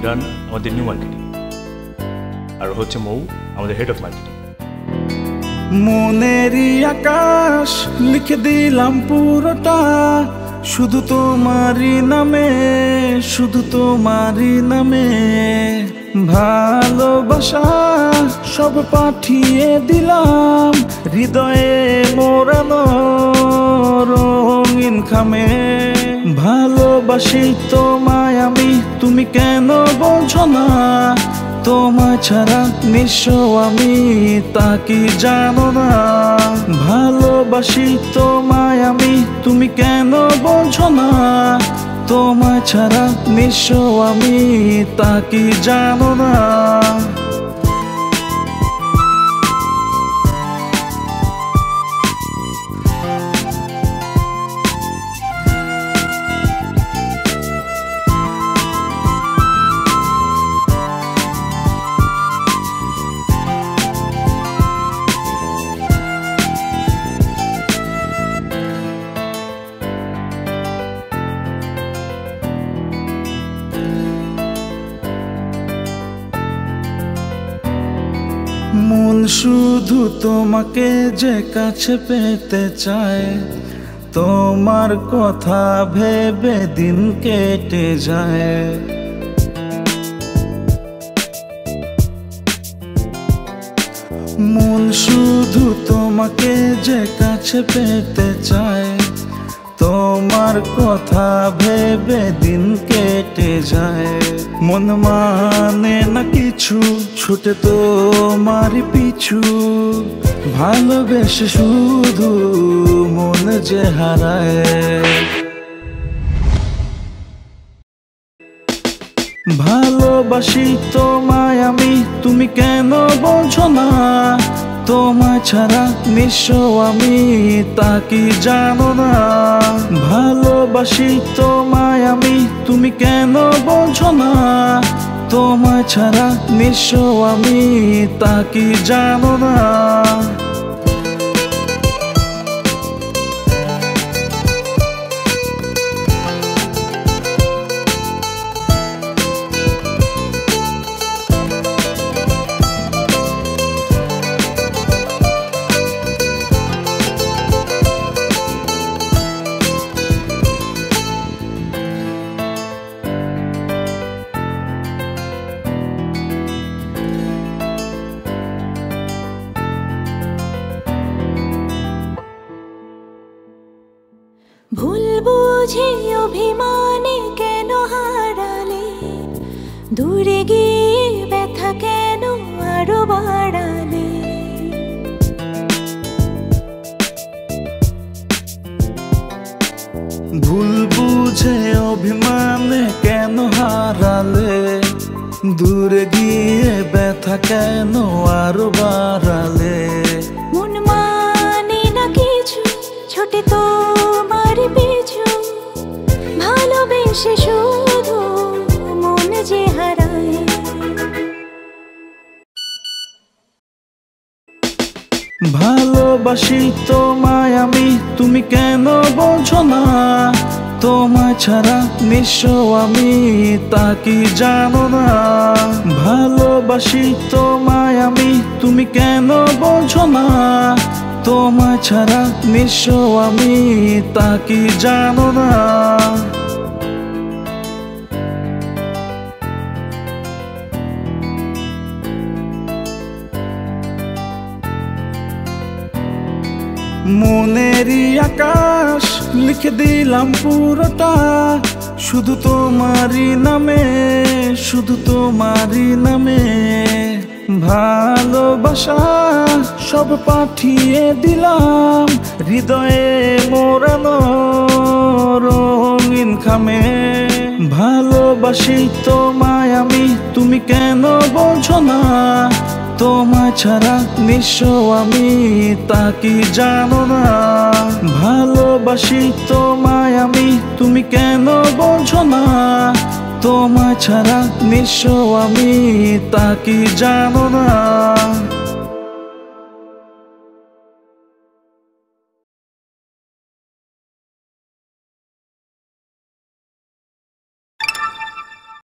ইমরান আমাদের new marketing, আর হচ্ছে মৌ আমাদের হেড অফ মার্কেটিং। মনেরই আকাশ লিখে দিলাম পুরোটা, শুধু তোমারই নামে, শুধু তোমারই নামে। ভালোবাসা সব পাঠিয়ে দিলাম, হৃদয়ে মোড়ানো রঙিন খামে। ভালোবাসি তোমায় আমি, তুমি কেন বোঝো না? তোমায় ছাড়া নিঃস্ব আমি, তা কি জানো না? ভালোবাসি তোমায় আমি, তুমি কেন বোঝো না? তোমায় ছাড়া নিঃস্ব আমি, তা কি জানো না? মন শুধু তোমাকে যে কাছে পেতে চায়, তোমার কথা ভেবে দিন কেটে যায়। মন শুধু তোমাকে যে কাছে পেতে চায়, তোমার কথা ভেবে দিন কেটে যায়। মন মানে না কিছু, ছুটে তোমার পিছু। ভালোবেসে শুধু মন যে হারায়। ভালোবাসি তোমায় আমি, তুমি কেন বোঝো না? তোমায় ছাড়া নিঃস্ব আমি, তা কি জানো না? ভালোবাসি তোমায় আমি, তুমি কেন বোঝো না? তোমায় ছাড়া নিঃস্ব আমি, তা কি জানো না? ভুল বুঝে অভিমানে কেন হারালে, দূরে গিয়ে ব্যথা কেন আরো বাড়ালে। ভুল বুঝে অভিমানে কেন হারালে, দূরে গিয়ে ব্যথা কেন আরো বাড়ালে। মন মানে না কিছু, ছোটে তোমার পিছু। ভালোবেসে শুধু মন যে হারায়। ভালোবাসি তোমায় আমি, তুমি কেন বোঝো না? তোমায় ছাড়া নিঃস্ব আমি, তা কি জানো না? ভালোবাসি তোমায় আমি, তুমি কেন বোঝো না? তোমায় ছাড়া নিঃস্ব আমি, তা কি জানো না? মনেরই আকাশ লিখে দিলাম পুরোটা, শুধু তোমারই নামে, শুধু তোমারই নামে। ভালোবাসা সব পাঠিয়ে দিলাম, হৃদয়ে মোড়ানো রঙিন খামে। ভালোবাসি তোমায় আমি, তুমি কেন বোঝো না? তোমায় ছাড়া নিঃস্ব আমি, তা কি জানো না? ভালোবাসি তোমায় আমি, তুমি কেন বোঝো না? তোমায় ছাড়া নিঃস্ব আমি, তা কি জানো না?